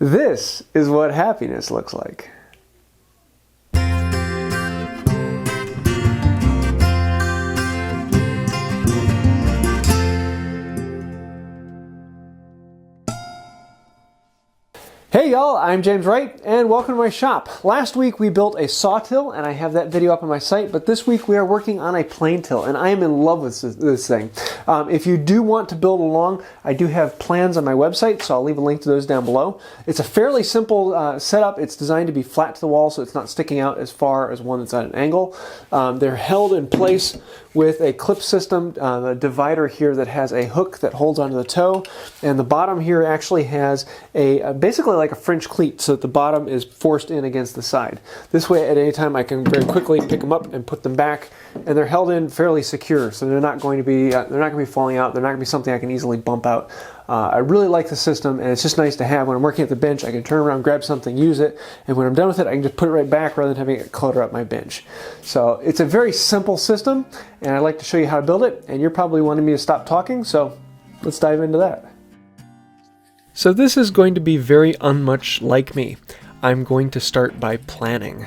This is what happiness looks like. Hey y'all, I'm James Wright, and welcome to my shop. Last week we built a saw till, and I have that video up on my site, but this week we are working on a plane till, and I am in love with this thing. If you do want to build along, I do have plans on my website, so I'll leave a link to those down below. It's a fairly simple setup. It's designed to be flat to the wall, so it's not sticking out as far as one that's at an angle. They're held in place with a clip system, a divider here that has a hook that holds onto the toe, and the bottom here actually has basically like a French cleat, so that the bottom is forced in against the side. This way at any time I can very quickly pick them up and put them back, and they're held in fairly secure, so they're not going to be falling out. They're not going to be something I can easily bump out. I really like the system, and it's just nice to have. When I'm working at the bench, I can turn around, grab something, use it, and when I'm done with it, I can just put it right back rather than having it clutter up my bench. So it's a very simple system, and I'd like to show you how to build it, and you're probably wanting me to stop talking, so let's dive into that. So this is going to be very unmuch like me. I'm going to start by planning.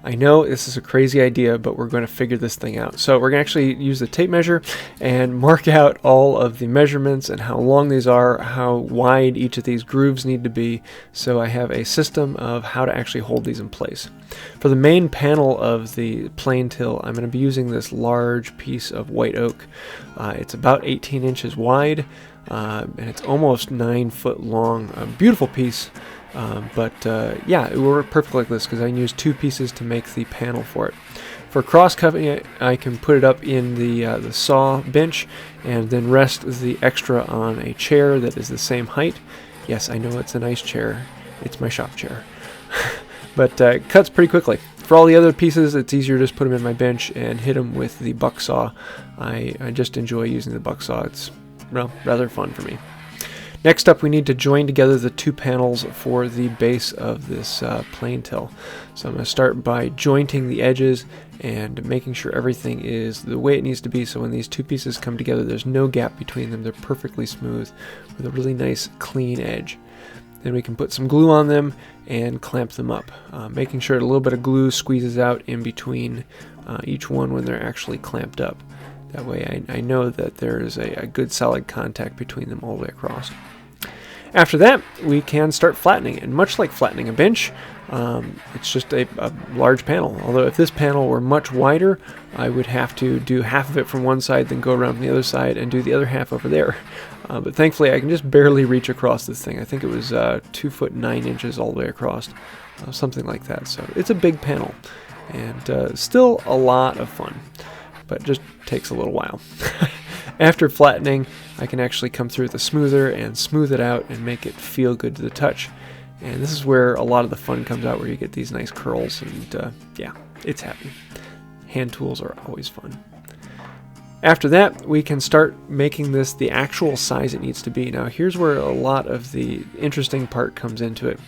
I know this is a crazy idea, but we're going to figure this thing out. So we're going to actually use the tape measure and mark out all of the measurements and how long these are, how wide each of these grooves need to be, so I have a system of how to actually hold these in place. For the main panel of the plane till, I'm going to be using this large piece of white oak. It's about 18 inches wide, and it's almost 9 foot long. A beautiful piece. Yeah, it will work perfectly like this because I can use 2 pieces to make the panel for it. For cross cutting, I can put it up in the saw bench and then rest the extra on a chair that is the same height. Yes, I know it's a nice chair. It's my shop chair. But it cuts pretty quickly. For all the other pieces, it's easier to just put them in my bench and hit them with the buck saw. I just enjoy using the buck saw. It's, well, rather fun for me. Next up, we need to join together the 2 panels for the base of this plane till. So I'm going to start by jointing the edges and making sure everything is the way it needs to be, so when these 2 pieces come together, there's no gap between them. They're perfectly smooth with a really nice clean edge. Then we can put some glue on them and clamp them up, making sure a little bit of glue squeezes out in between each one when they're actually clamped up. That way I know that there is a good solid contact between them all the way across. After that, we can start flattening, and much like flattening a bench, it's just a large panel. Although if this panel were much wider, I would have to do half of it from one side, then go around from the other side and do the other half over there. But thankfully I can just barely reach across this thing. I think it was 2 foot 9 inches all the way across, something like that. So it's a big panel, and still a lot of fun, but just takes a little while. After flattening, I can actually come through with a smoother and smooth it out and make it feel good to the touch. And this is where a lot of the fun comes out, where you get these nice curls, and yeah, it's happy. Hand tools are always fun. After that, we can start making this the actual size it needs to be. Now here's where a lot of the interesting part comes into it,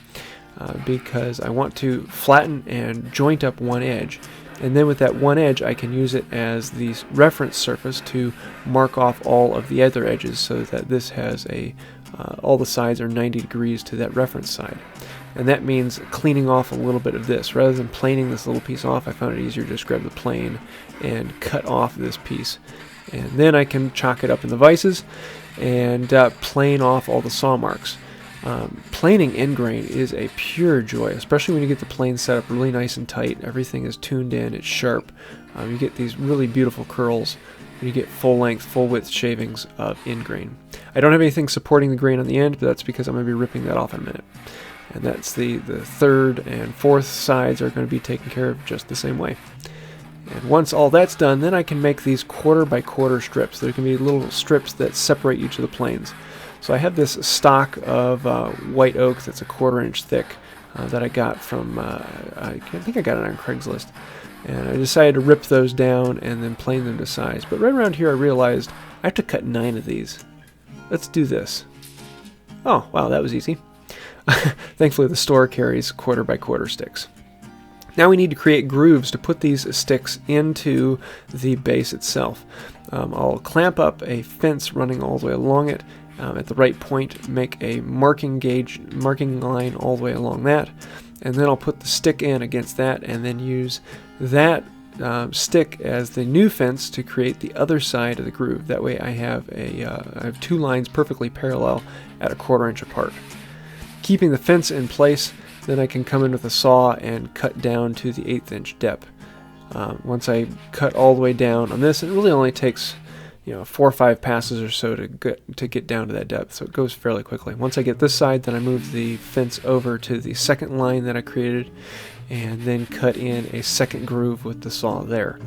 because I want to flatten and joint up one edge. And then with that one edge, I can use it as the reference surface to mark off all of the other edges, so that this has all the sides are 90 degrees to that reference side. And that means cleaning off a little bit of this. Rather than planing this little piece off, I found it easier to just grab the plane and cut off this piece. And then I can chalk it up in the vices and plane off all the saw marks. Planing end grain is a pure joy, especially when you get the plane set up really nice and tight. Everything is tuned in, it's sharp. You get these really beautiful curls, and you get full length, full width shavings of end grain. I don't have anything supporting the grain on the end, but that's because I'm going to be ripping that off in a minute. And that's the 3rd and 4th sides are going to be taken care of just the same way. And once all that's done, then I can make these 1/4 by 1/4 strips. There can be little strips that separate each of the planes. So I have this stock of white oak that's a 1/4 inch thick that I got from, I think I got it on Craigslist. And I decided to rip those down and then plane them to size. But right around here I realized I have to cut 9 of these. Let's do this. Oh, wow, that was easy. Thankfully the store carries 1/4 by 1/4 sticks. Now we need to create grooves to put these sticks into the base itself. I'll clamp up a fence running all the way along it, at the right point, make a marking line all the way along that, and then I'll put the stick in against that and then use that stick as the new fence to create the other side of the groove. That way I have two lines perfectly parallel at a 1/4 inch apart. Keeping the fence in place, then I can come in with a saw and cut down to the 1/8 inch depth. Once I cut all the way down on this, it really only takes 4 or 5 passes or so to get down to that depth, so it goes fairly quickly. Once I get this side, then I move the fence over to the second line that I created and then cut in a second groove with the saw there.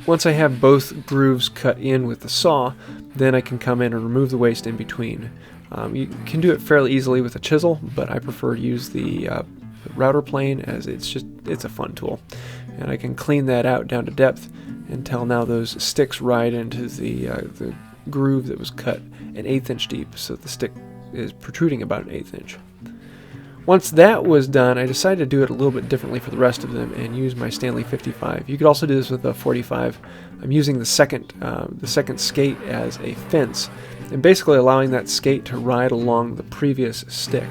Once I have both grooves cut in with the saw, then I can come in and remove the waste in between. You can do it fairly easily with a chisel, but I prefer to use the router plane, as it's a fun tool. And I can clean that out down to depth until now those sticks ride into the groove that was cut an 1/8 inch deep, so the stick is protruding about an 1/8 inch. Once that was done, I decided to do it a little bit differently for the rest of them and use my Stanley 55. You could also do this with a 45. I'm using the second skate as a fence, and basically allowing that skate to ride along the previous stick,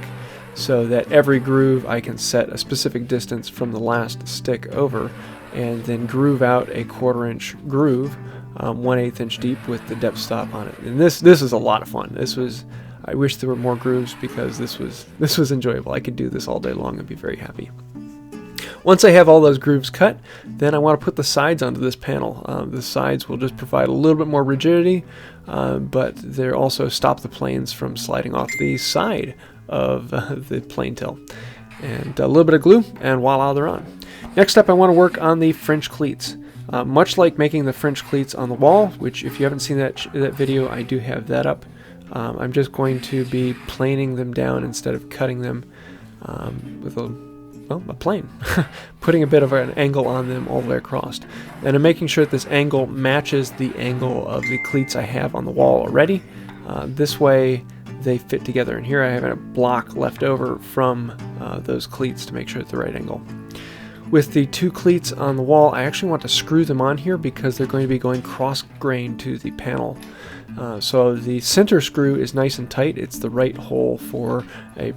so that every groove I can set a specific distance from the last stick over, and then groove out a 1/4 inch groove, 1/8 inch deep with the depth stop on it. And this is a lot of fun. I wish there were more grooves, because this was enjoyable. I could do this all day long and be very happy. Once I have all those grooves cut, then I want to put the sides onto this panel. The sides will just provide a little bit more rigidity, but they also stop the planes from sliding off the side of the plane till. And a little bit of glue, and voila, they're on. Next up, I want to work on the French cleats. Much like making the French cleats on the wall, which if you haven't seen that video, I do have that up. I'm just going to be planing them down instead of cutting them with a plane, putting a bit of an angle on them all the way across. And I'm making sure that this angle matches the angle of the cleats I have on the wall already. This way they fit together. And here I have a block left over from those cleats to make sure it's the right angle. With the 2 cleats on the wall, I actually want to screw them on here because they're going to be going cross-grain to the panel. So the center screw is nice and tight. It's the right hole for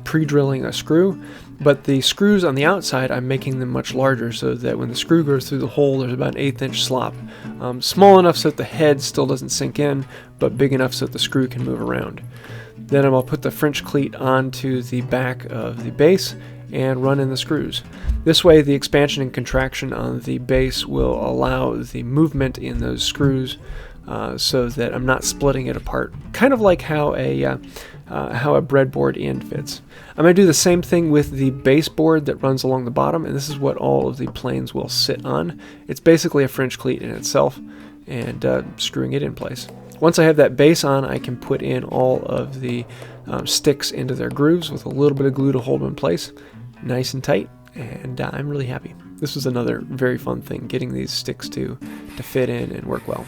pre-drilling a screw. But the screws on the outside, I'm making them much larger so that when the screw goes through the hole, there's about an 1/8 inch slop. Small enough so that the head still doesn't sink in, but big enough so that the screw can move around. Then I'll put the French cleat onto the back of the base and run in the screws. This way the expansion and contraction on the base will allow the movement in those screws, so that I'm not splitting it apart. Kind of like how a breadboard end fits. I'm going to do the same thing with the baseboard that runs along the bottom, and this is what all of the planes will sit on. It's basically a French cleat in itself, and screwing it in place. Once I have that base on, I can put in all of the sticks into their grooves with a little bit of glue to hold them in place, nice and tight, and I'm really happy. This was another very fun thing, getting these sticks to fit in and work well.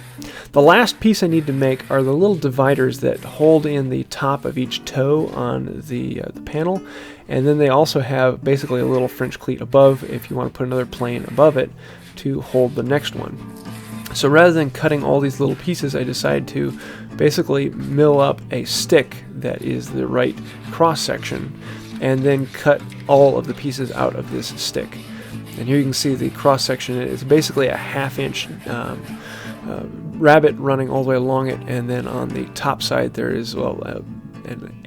The last piece I need to make are the little dividers that hold in the top of each toe on the panel, and then they also have basically a little French cleat above if you want to put another plane above it to hold the next one. So rather than cutting all these little pieces, I decided to basically mill up a stick that is the right cross section, and then cut all of the pieces out of this stick. And here you can see the cross section is basically a 1/2 inch rabbet running all the way along it, and then on the top side there is an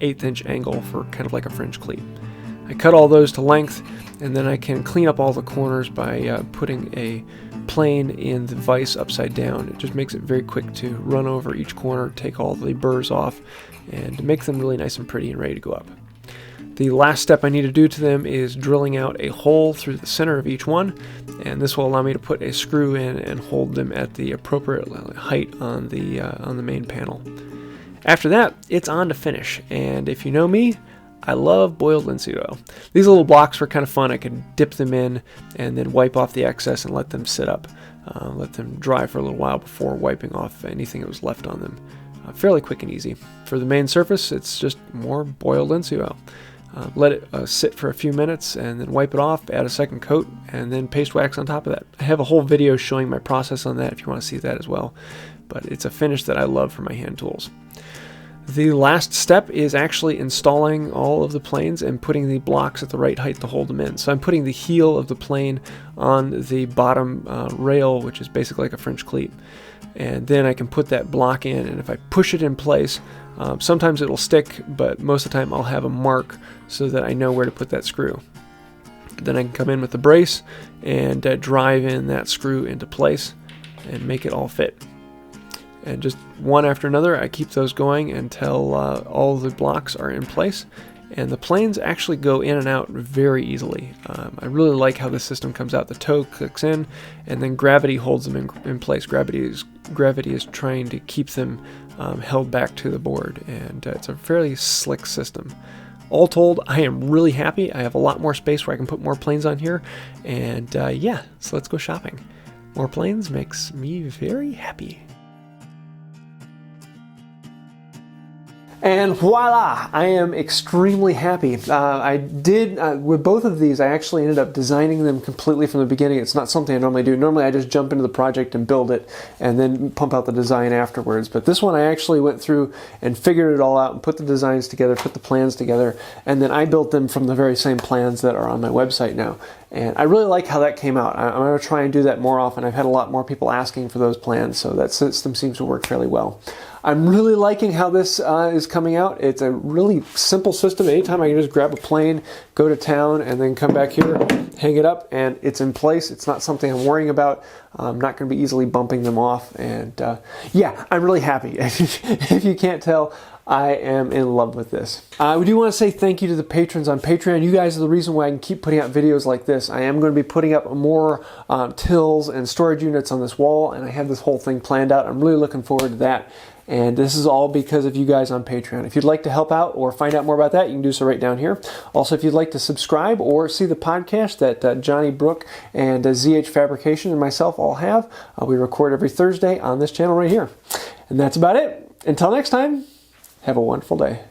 1/8 inch angle for kind of like a French cleat. I cut all those to length, and then I can clean up all the corners by putting a plane in the vise upside down. It just makes it very quick to run over each corner, take all the burrs off, and make them really nice and pretty and ready to go up. The last step I need to do to them is drilling out a hole through the center of each one, and this will allow me to put a screw in and hold them at the appropriate height on the main panel. After that, it's on to finish, and if you know me, I love boiled linseed oil. These little blocks were kind of fun. I could dip them in and then wipe off the excess and let them sit up, let them dry for a little while before wiping off anything that was left on them. Fairly quick and easy. For the main surface, it's just more boiled linseed oil. Let it sit for a few minutes and then wipe it off, add a second coat, and then paste wax on top of that. I have a whole video showing my process on that if you want to see that as well, but it's a finish that I love for my hand tools. The last step is actually installing all of the planes and putting the blocks at the right height to hold them in. So I'm putting the heel of the plane on the bottom rail, which is basically like a French cleat. And then I can put that block in, and if I push it in place, sometimes it'll stick, but most of the time I'll have a mark so that I know where to put that screw. Then I can come in with the brace and drive in that screw into place and make it all fit. And just one after another, I keep those going until all the blocks are in place. And the planes actually go in and out very easily. I really like how the system comes out. The toe clicks in, and then gravity holds them in place. Gravity is trying to keep them held back to the board, and it's a fairly slick system. All told, I am really happy. I have a lot more space where I can put more planes on here, and yeah, so let's go shopping. More planes makes me very happy. And voila, I am extremely happy. I did, with both of these, I actually ended up designing them completely from the beginning. It's not something I normally do. Normally I just jump into the project and build it and then pump out the design afterwards. But this one I actually went through and figured it all out and put the designs together, put the plans together, and then I built them from the very same plans that are on my website now. And I really like how that came out. I'm going to try and do that more often. I've had a lot more people asking for those plans, so that system seems to work fairly well. I'm really liking how this is coming out. It's a really simple system. Anytime I can just grab a plane, go to town, and then come back here, hang it up, and it's in place. It's not something I'm worrying about. I'm not going to be easily bumping them off. And yeah, I'm really happy. If you can't tell, I am in love with this. We do want to say thank you to the patrons on Patreon. You guys are the reason why I can keep putting out videos like this. I am going to be putting up more tills and storage units on this wall, and I have this whole thing planned out. I'm really looking forward to that. And this is all because of you guys on Patreon. If you'd like to help out or find out more about that, you can do so right down here. Also, if you'd like to subscribe or see the podcast that Johnny Brook and ZH Fabrication and myself all have, we record every Thursday on this channel right here. And that's about it. Until next time, have a wonderful day.